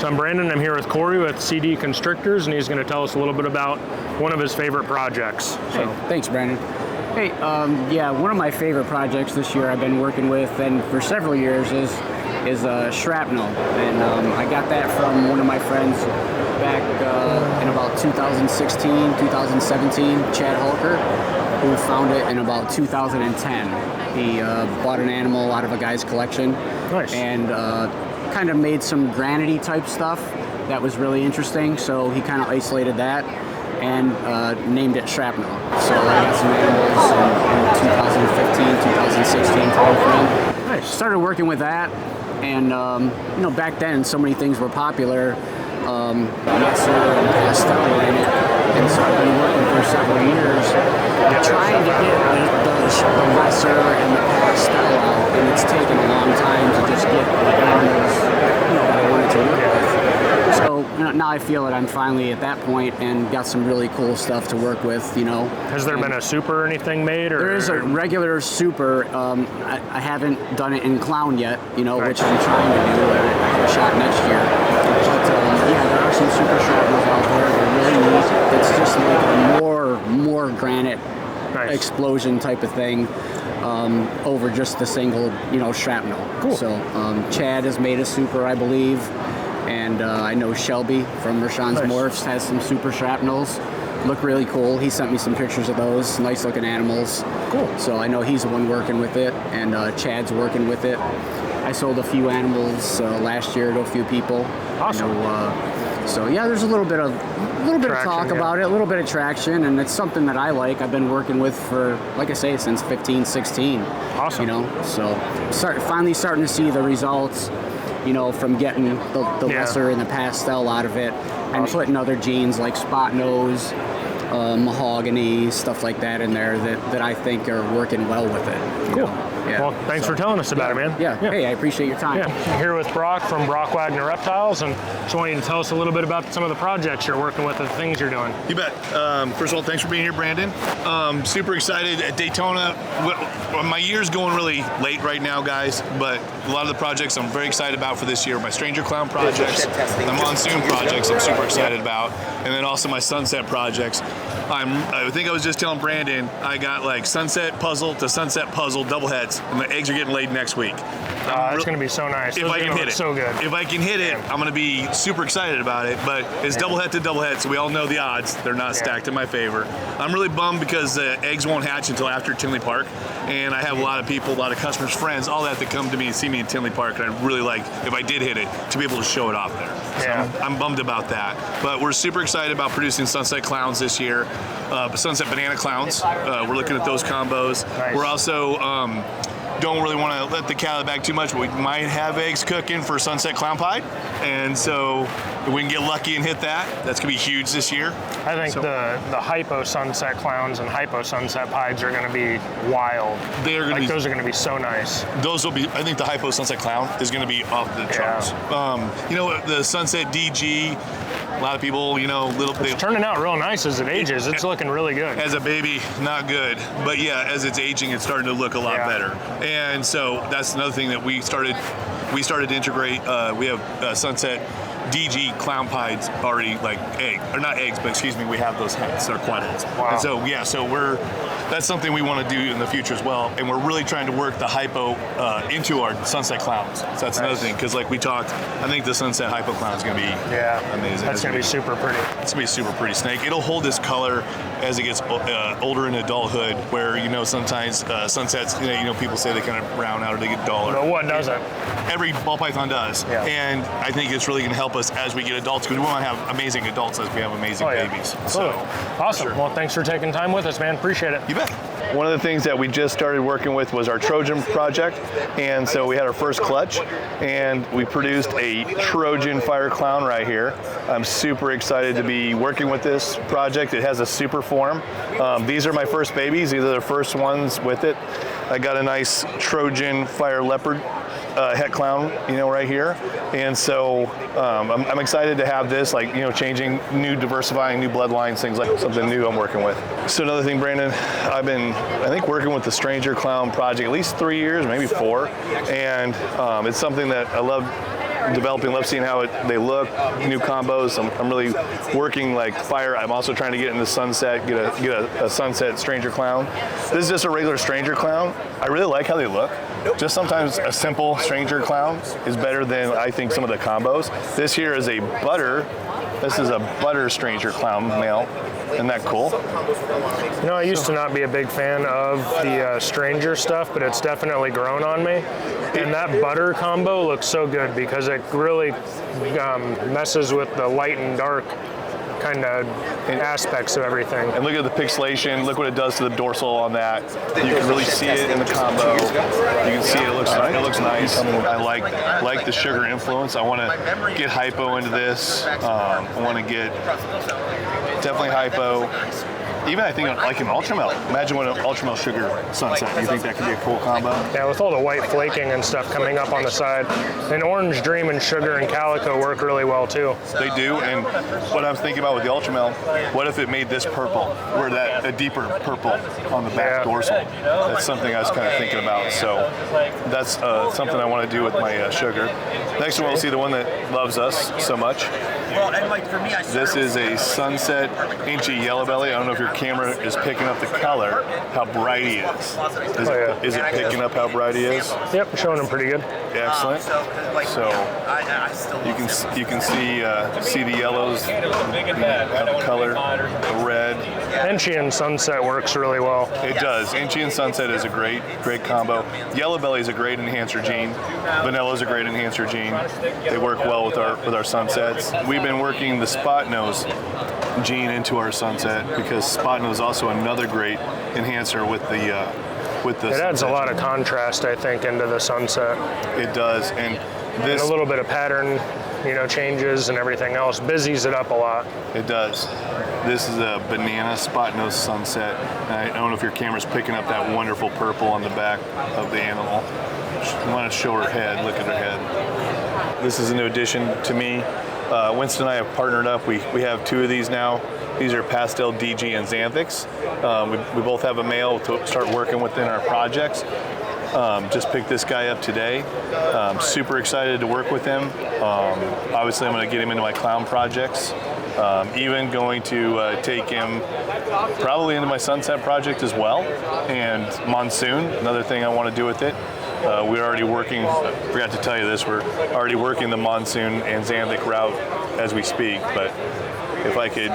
So I'm Brandon. I'm here with Corey with CD Constrictors, and he's going to tell us a little bit about one of his favorite projects. Hey, thanks, Brandon. Hey, yeah, one of my favorite projects this year I've been working with, and for several years, is shrapnel. And I got that from one of my friends back in about 2016, 2017, Chad Hulker, who found it in about 2010. He bought an animal out of a guy's collection. Nice. And kind of made some granity type stuff that was really interesting, so he kind of isolated that and named it shrapnel. So I got some animals in 2015, 2016 time frame. Nice. Started working with that, and you know, back then so many things were popular, lesser and pastel in it, and so I've been working for several years trying to get the lesser and the pastel out, and it's taken a long time to just get the animals, you know, that I wanted to work with. So now I feel that I'm finally at that point and got some really cool stuff to work with, you know. Has there been a super or anything made? Or? There is a regular super. I haven't done it in clown yet, you know, which I'm trying to do. I have a shot next year. But yeah, there are some super shrapnels out there. They're really neat. It's just like a more granite explosion type of thing over just the single, you know, shrapnel. Cool. So Chad has made a super, I believe. And I know Shelby from Rashawn's Morphs has some super shrapnels. Look really cool. He sent me some pictures of those. Nice looking animals. Cool. So I know he's the one working with it, and Chad's working with it. I sold a few animals last year to a few people. Awesome. You know, so yeah, there's a little bit of talk about it, a little bit of traction, and it's something that I like. I've been working with for, like I say, since 15, 16. Awesome. You know, so finally starting to see the results, you know, from getting the lesser and the pastel out of it, and putting other genes like spot nose, mahogany, stuff like that in there that I think are working well with it. Cool. Yeah. Well, thanks for telling us about it, man. Yeah. Hey, I appreciate your time. Yeah. I'm here with Brock from Wagner Reptiles, and just want you to tell us a little bit about some of the projects you're working with and the things you're doing. You bet. First of all, thanks for being here, Brandon. Super excited at Daytona. My year's going really late right now, guys, but a lot of the projects I'm very excited about for this year, my Stranger Clown projects, the Monsoon projects I'm super excited about, and then also my Sunset projects. I think I was just telling Brandon, I got like Sunset Puzzle to Sunset Puzzle double heads, and the eggs are getting laid next week. It's going to be so nice. If I can hit it. So good. If I can hit it, I'm going to be super excited about it, but it's double head to double head, so we all know the odds. They're not stacked in my favor. I'm really bummed because the eggs won't hatch until after Tinley Park, and I have a lot of people, a lot of customers, friends, all that come to me and see me in Tinley Park, and I'd really like, if I did hit it, to be able to show it off there. So I'm bummed about that. But we're super excited about producing Sunset Clowns this year, Sunset Banana Clowns. We're looking at those combos. Nice. We're also don't really want to let the cat out of the bag too much, but we might have eggs cooking for Sunset Clown Pie, and so if we can get lucky and hit that, that's going to be huge this year. I think the Hypo Sunset Clowns and Hypo Sunset Pies are going to be wild. They're going to be, those are going to be so nice. Those will be, I think the Hypo Sunset Clown is going to be off the charts. You know, the Sunset DG, a lot of people, you know, it's turning out real nice as it ages. It's looking really good. As a baby, not good. But yeah, as it's aging, it's starting to look a lot better. And so that's another thing that we started to integrate. We have Sunset DG clown pies already, like not eggs, but excuse me, we have those heads, they're quad heads. Wow. And so yeah, so that's something we want to do in the future as well, and we're really trying to work the Hypo into our Sunset Clowns. So that's another thing, because like we talked, I think the Sunset Hypo Clown is going to be amazing. That's going to be super pretty. It's going to be a super pretty snake. It'll hold this color as it gets older in adulthood, where, you know, sometimes sunsets, you know, people say they kind of brown out or they get duller. But what doesn't? Every ball python does. Yeah. And I think it's really going to help us as we get adults, because we want to have amazing adults as we have amazing babies. So, awesome. Well, thanks for taking time with us, man. Appreciate it. You bet. One of the things that we just started working with was our Trojan project, and so we had our first clutch, and we produced a Trojan fire clown right here. I'm super excited to be working with this project. It has a super form. These are my first babies. These are the first ones with it. I got a nice Trojan fire leopard het clown, you know, right here. And so I'm excited to have this, like, you know, changing, diversifying new bloodlines, things like something new I'm working with. So another thing, Brandon, I've been, I think, working with the Stranger Clown project at least 3 years, maybe 4. And it's something that I love developing, love seeing how they look, new combos. I'm really working like fire. I'm also trying to get into sunset, get a sunset stranger clown. This is just a regular stranger clown. I really like how they look. Just sometimes a simple stranger clown is better than I think some of the combos. This here is a butter. This is a butter stranger clown male. Isn't that cool? You know, I used to not be a big fan of the stranger stuff, but it's definitely grown on me. And that butter combo looks so good because it really messes with the light and dark kind of aspects of everything. And look at the pixelation. Look what it does to the dorsal on that. You can really see it in the combo. You can see it. It looks nice. I like the sugar influence. I want to get hypo into this. I want to get definitely hypo. Even I think like an ultra melt. Imagine what an ultra melt sugar sunset. You think that could be a cool combo? Yeah, with all the white flaking and stuff coming up on the side. And Orange Dream and Sugar and Calico work really well too. They do, and what I'm thinking about with the ultra melt, what if it made this purple, or that a deeper purple on the back dorsal? That's something I was kind of thinking about. So that's something I want to do with my sugar. Next one, we'll see the one that loves us so much. This is a Sunset Inchy Yellow Belly. I don't know if your camera is picking up the color, how bright he is. Is it picking up how bright he is? Yep, showing him pretty good. Excellent. So you can see the yellows, the color, the red. Inchy and Sunset works really well. It does. Inchy and Sunset is a great combo. Yellow Belly is a great enhancer gene. Vanilla is a great enhancer gene. They work well with our Sunsets. We've been working the Spot Nose gene into our Sunset because Spot Nose is also another great enhancer with the It adds a lot of contrast, I think, into the Sunset. It does, and this a little bit of pattern, changes and everything else busies it up a lot. It does. This is a banana Spot Nose Sunset. I don't know if your camera's picking up that wonderful purple on the back of the animal. I want to show her head. Look at her head. This is a new addition to me. Winston and I have partnered up. We have two of these now. These are Pastel DG and Xanthics. We both have a male to start working within our projects. Just picked this guy up today. Super excited to work with him. Obviously, I'm going to get him into my clown projects. Even going to take him probably into my Sunset project as well. And Monsoon, another thing I want to do with it. We're already working, forgot to tell you this, we're already working the Monsoon and Xanthic route as we speak, but if I could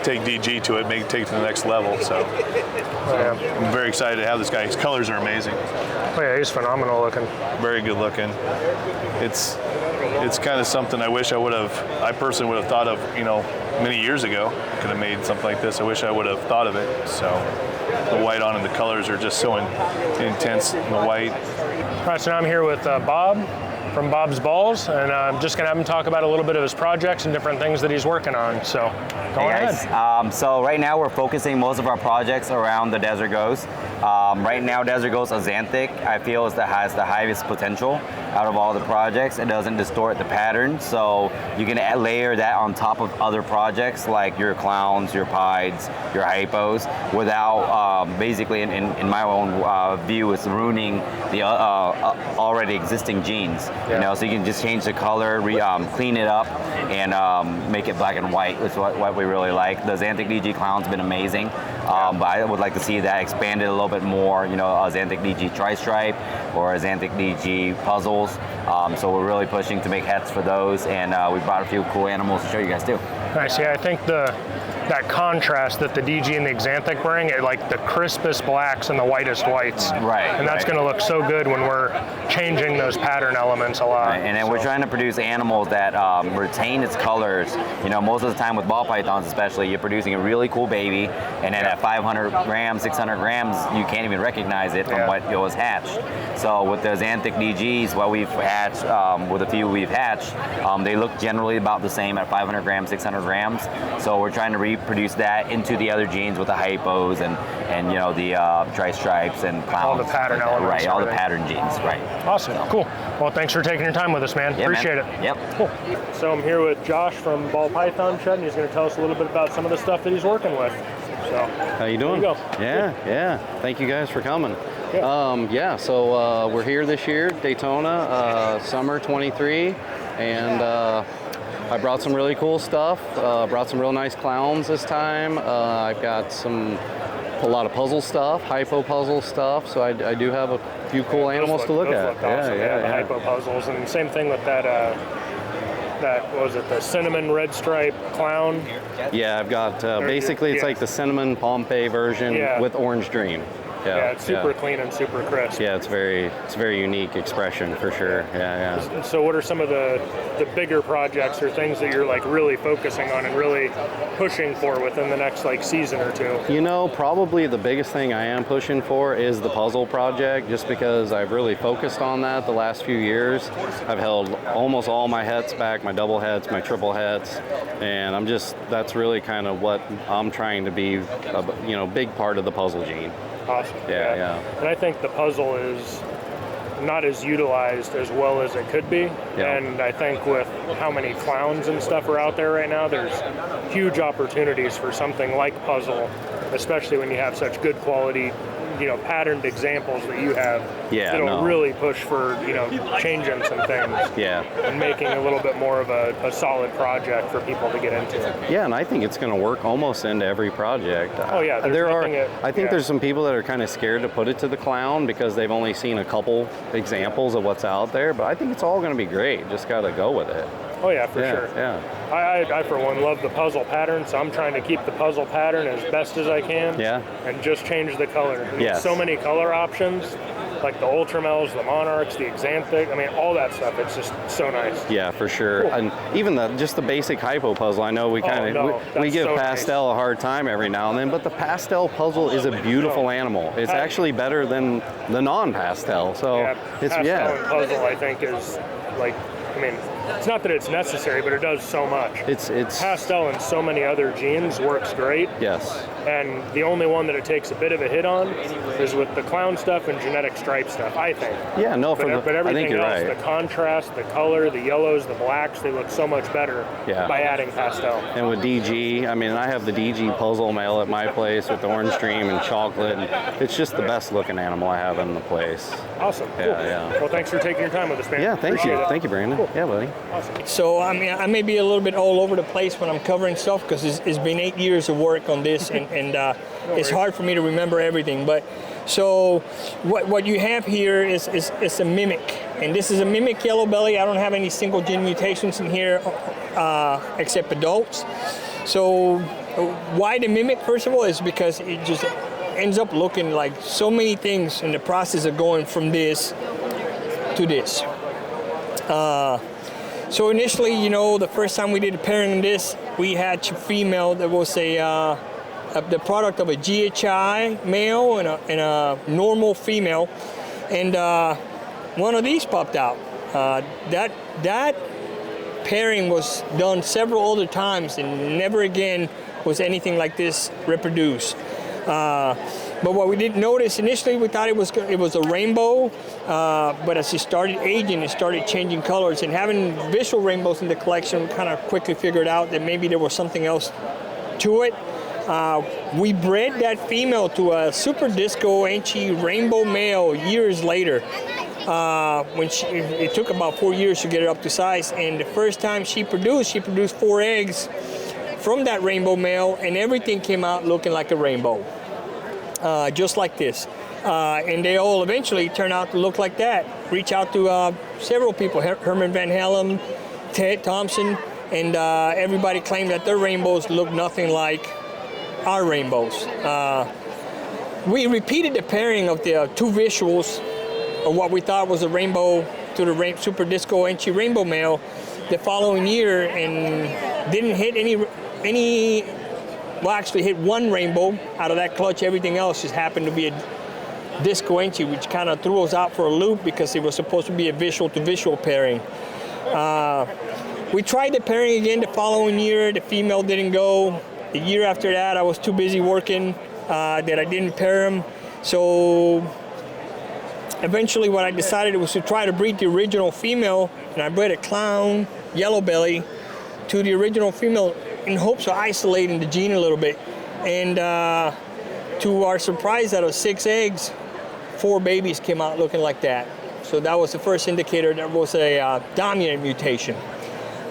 take DG to it, take it to the next level, so I'm very excited to have this guy. His colors are amazing. Oh yeah, he's phenomenal looking. Very good looking. It's kind of something I personally would have thought of, many years ago. Could have made something like this. I wish I would have thought of it, so. The white on and the colors are just so intense in the white. All right, so now I'm here with Bob from Bob's Balls, and I'm just gonna have him talk about a little bit of his projects and different things that he's working on. So, go ahead. So right now we're focusing most of our projects around the Desert Ghost. Right now, Desert Ghost Xanthic, I feel, has the highest potential out of all the projects. It doesn't distort the pattern, so you can layer that on top of other projects like your clowns, your pieds, your hypos, without basically, in my own view, it's ruining the already existing genes. Yeah. So you can just change the color, clean it up, and make it black and white. That's what we really like. The Xanthic DG clown's been amazing, but I would like to see that expanded a little bit more. A Xanthic DG tri-stripe or a Xanthic DG puzzles. So we're really pushing to make hats for those, and we brought a few cool animals to show you guys too. Nice. Yeah, I think that contrast that the DG and the Xanthic bring, like the crispest blacks and the whitest whites. Right. And that's going to look so good when we're changing those pattern elements a lot. Right. And then we're trying to produce animals that retain its colors. Most of the time with ball pythons especially, you're producing a really cool baby, and then at 500 grams, 600 grams, you can't even recognize it from what it was hatched. So with the Xanthic DGs, what we've hatched, with a few we've hatched, they look generally about the same at 500 grams, 600 grams. So we're trying to reproduce that into the other genes with the hypos and the tri-stripes and clowns. All the pattern elements. Right, all the pattern genes, right. Awesome, cool. Well, thanks for taking your time with us, man. Yeah, Appreciate it. it. Yep. Cool. So I'm here with Josh from Ball Python Shed, and he's going to tell us a little bit about some of the stuff that he's working with. So, how you doing? There you go. Yeah. Thank you guys for coming. Yeah. So we're here this year, Daytona, summer 23. and I brought some really cool stuff. Brought some real nice clowns this time. I've got a lot of puzzle stuff, hypo puzzle stuff. So I do have a few cool animals to look at. Awesome. The hypo puzzles, and same thing with that. What was it, the cinnamon red stripe clown? Yeah, I've got basically it's like the cinnamon Pompeii version with orange dream. Yeah, it's super clean and super crisp. Yeah, it's very unique expression for sure. Yeah. So what are some of the bigger projects or things that you're like really focusing on and really pushing for within the next like season or two? You know, probably the biggest thing I am pushing for is the puzzle project, just because I've really focused on that the last few years. I've held almost all my hets back, my double hets, my triple hets, and that's really kind of what I'm trying to be, big part of the puzzle gene. Awesome. Yeah. And I think the puzzle is not as utilized as well as it could be. Yeah. And I think with how many clowns and stuff are out there right now, there's huge opportunities for something like puzzle, especially when you have such good quality, patterned examples that you have. That'll really push for, changing some things. Yeah. And making a little bit more of a solid project for people to get into. Yeah, and I think it's going to work almost into every project. Oh yeah, I think there's some people that are kind of scared to put it to the clown because they've only seen a couple examples of what's out there, but I think it's all going to be great. Just got to go with it. Oh yeah, for sure. Yeah. I for one love the puzzle pattern, so I'm trying to keep the puzzle pattern as best as I can. Yeah. And just change the color. Yes. So many color options, like the Ultramels, the Monarchs, the Xanthic. I mean, all that stuff. It's just so nice. Yeah, for sure. Cool. And even just the basic hypo puzzle. I know we we give so pastel nice. a hard time every now and then, but the pastel puzzle is a beautiful animal. It's actually better than the non-pastel. So pastel and puzzle, I think, is like. I mean, it's not that it's necessary, but it does so much. It's pastel and so many other genes works great. Yes. And the only one that it takes a bit of a hit on is with the clown stuff and genetic stripe stuff, I think. Yeah, no, but everything I think you're else, right. the contrast, the color, the yellows, the blacks, they look so much better by adding pastel. And with DG, I mean, I have the DG puzzle male at my place with the orange stream and chocolate, and it's just the best looking animal I have in the place. Awesome. Yeah, cool. yeah. Well, thanks for taking your time with us, man. Yeah, thank you. Appreciate it. Thank you, Brandon. Cool. Yeah, buddy. Awesome. So I mean, I may be a little bit all over the place when I'm covering stuff because it's been 8 years of work on this, and it's hard for me to remember everything. But so what you have here is a mimic, and this is a mimic yellow belly. I don't have any single gene mutations in here except adults. So why the mimic? First of all, is because it just ends up looking like so many things in the process of going from this to this. So initially, the first time we did a pairing on this, we had a female that was the product of a GHI male and a normal female, and one of these popped out. That pairing was done several other times, and never again was anything like this reproduced. But what we didn't notice initially, we thought it was a rainbow, but as it started aging, it started changing colors. And having visual rainbows in the collection, we kind of quickly figured out that maybe there was something else to it. We bred that female to a super disco Enchi rainbow male years later. It took about 4 years to get it up to size, and the first time she produced 4 eggs from that rainbow male, and everything came out looking like a rainbow. Just like this. And they all eventually turn out to look like that. Reach out to several people, Herman Van Helem, Ted Thompson, and everybody claimed that their rainbows look nothing like our rainbows. We repeated the pairing of the 2 visuals of what we thought was a rainbow to the Super Disco Enchi rainbow male the following year, and didn't hit any. Well, actually hit 1 rainbow out of that clutch. Everything else just happened to be a Disco Enchi, which kind of threw us out for a loop because it was supposed to be a visual-to-visual pairing. We tried the pairing again the following year. The female didn't go. The year after that, I was too busy working that I didn't pair them. So eventually what I decided was to try to breed the original female, and I bred a clown yellow belly to the original female in hopes of isolating the gene a little bit. And to our surprise, out of 6 eggs, 4 babies came out looking like that. So that was the first indicator that was a dominant mutation.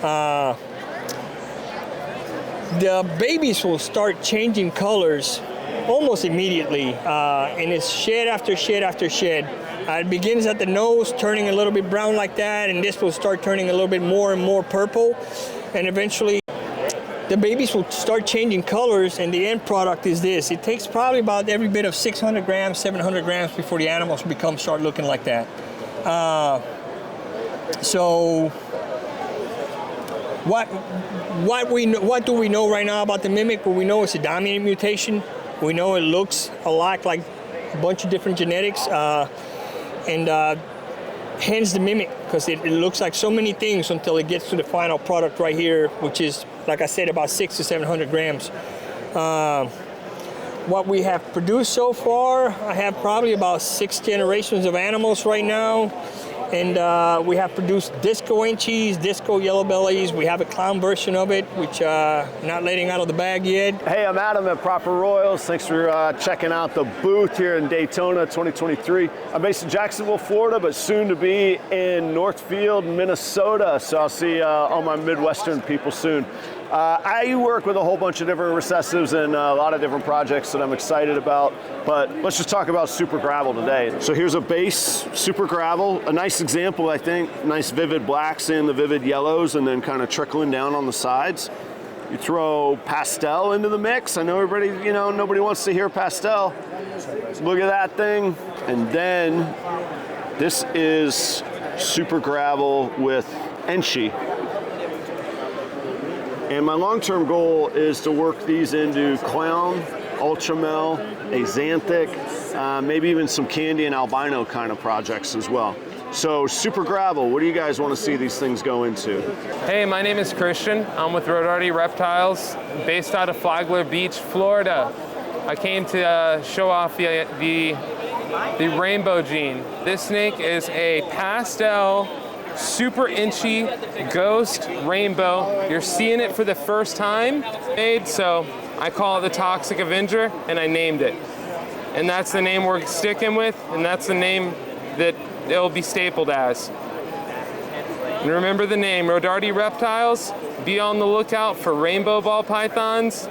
The babies will start changing colors almost immediately, and it's shed after shed after shed. It begins at the nose, turning a little bit brown like that, and this will start turning a little bit more and more purple, and eventually the babies will start changing colors, and the end product is this. It takes probably about every bit of 600 grams, 700 grams before the animals start looking like that. So what do we know right now about the mimic? Well, we know it's a dominant mutation. We know it looks a lot like a bunch of different genetics, and hence the mimic, because it looks like so many things until it gets to the final product right here, which is, like I said, about 600 to 700 grams. What we have produced so far, I have probably about 6 generations of animals right now. And we have produced disco inchies, disco yellow bellies. We have a clown version of it, which not letting out of the bag yet. Hey, I'm Adam at Proper Royals. Thanks for checking out the booth here in Daytona 2023. I'm based in Jacksonville, Florida, but soon to be in Northfield, Minnesota. So I'll see all my Midwestern people soon. I work with a whole bunch of different recessives and a lot of different projects that I'm excited about, but let's just talk about Super Gravel today. So here's a base Super Gravel, a nice example, I think, nice vivid blacks and the vivid yellows, and then kind of trickling down on the sides. You throw pastel into the mix. I know everybody, nobody wants to hear pastel. Look at that thing. And then this is Super Gravel with Enchi. And my long-term goal is to work these into clown, ultramel, axanthic, maybe even some candy and albino kind of projects as well. So Super Gravel, what do you guys want to see these things go into? Hey, my name is Christian. I'm with Rodarte Reptiles, based out of Flagler Beach, Florida. I came to show off the rainbow gene. This snake is a pastel super inchy ghost rainbow. You're seeing it for the first time made, so I call it the Toxic Avenger, and I named it. And that's the name we're sticking with, and that's the name that it'll be stapled as. And remember the name, Rodarte Reptiles. Be on the lookout for rainbow ball pythons,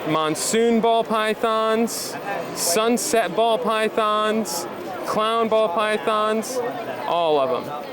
monsoon ball pythons, sunset ball pythons, clown ball pythons, all of them.